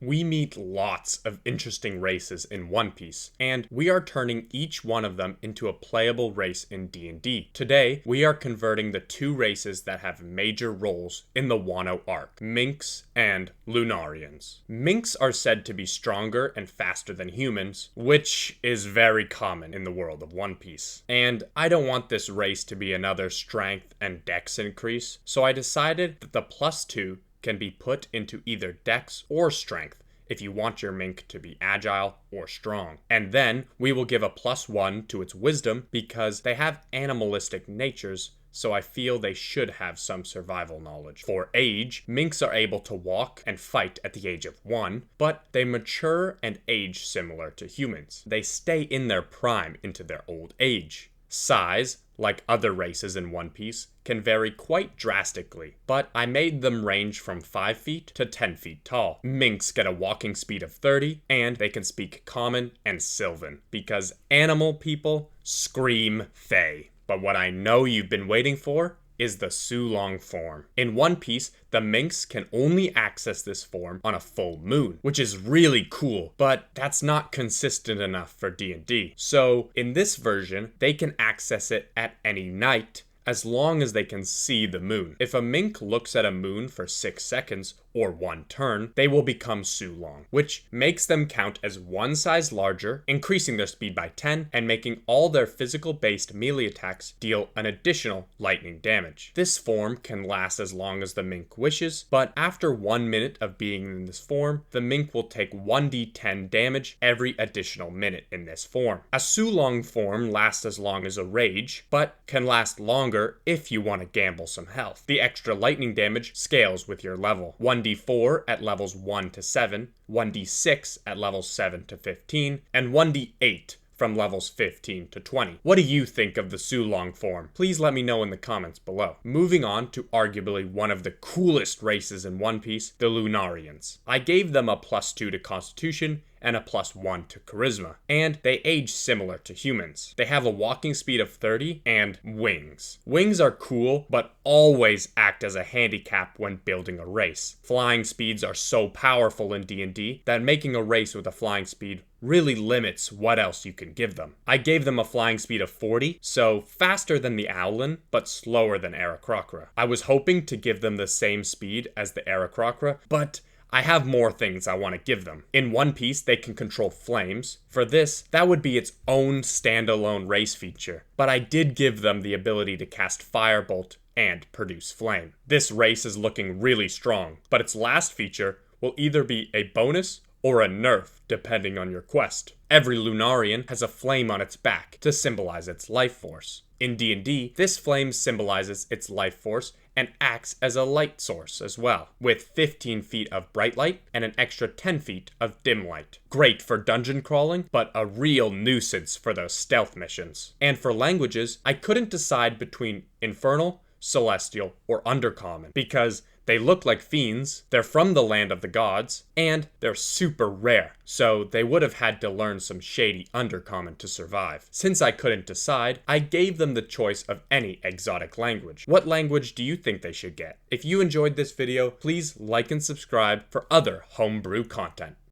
We meet lots of interesting races in One Piece, and we are turning each one of them into a playable race in D&D. Today, we are converting the two races that have major roles in the Wano arc, Minks and Lunarians. Minks are said to be stronger and faster than humans, which is very common in the world of One Piece. And I don't want this race to be another strength and dex increase, so I decided that the +2 can be put into either dex or strength if you want your mink to be agile or strong. And then we will give a +1 to its wisdom because they have animalistic natures, so I feel they should have some survival knowledge. For age, minks are able to walk and fight at the age of 1, but they mature and age similar to humans. They stay in their prime into their old age. Size, like other races in One Piece, can vary quite drastically, but I made them range from 5 feet to 10 feet tall. Minks get a walking speed of 30, and they can speak Common and Sylvan, because animal people scream Fae. But what I know you've been waiting for is the Suong form. In One Piece, the Minks can only access this form on a full moon, which is really cool, but that's not consistent enough for D&D. So, in this version, they can access it at any night, as long as they can see the moon. If a mink looks at a moon for 6 seconds, or 1 turn, they will become Suong, which makes them count as 1 size larger, increasing their speed by 10, and making all their physical-based melee attacks deal an additional lightning damage. This form can last as long as the mink wishes, but after 1 minute of being in this form, the mink will take 1d10 damage every additional minute in this form. A Suong form lasts as long as a rage, but can last longer if you want to gamble some health. The extra lightning damage scales with your level. 1d4 at levels 1 to 7, 1d6 at levels 7 to 15, and 1d8 from levels 15 to 20. What do you think of the Suong form? Please let me know in the comments below. Moving on to arguably one of the coolest races in One Piece, the Lunarians. I gave them a +2 to Constitution and a +1 to Charisma, and they age similar to humans. They have a walking speed of 30 and wings. Wings are cool, but always act as a handicap when building a race. Flying speeds are so powerful in D&D that making a race with a flying speed really limits what else you can give them. I gave them a flying speed of 40, so faster than the Owlin, but slower than Aarakocra. I was hoping to give them the same speed as the Aarakocra, but I have more things I want to give them. In One Piece, they can control flames. For this, that would be its own standalone race feature, but I did give them the ability to cast Firebolt and produce flame. This race is looking really strong, but its last feature will either be a bonus or a nerf, depending on your quest. Every Lunarian has a flame on its back to symbolize its life force. In D&D, this flame symbolizes its life force and acts as a light source as well, with 15 feet of bright light and an extra 10 feet of dim light. Great for dungeon crawling, but a real nuisance for those stealth missions. And for languages, I couldn't decide between Infernal, Celestial, or Undercommon, because they look like fiends, they're from the land of the gods, and they're super rare, so they would have had to learn some shady Undercommon to survive. Since I couldn't decide, I gave them the choice of any exotic language. What language do you think they should get? If you enjoyed this video, please like and subscribe for other homebrew content.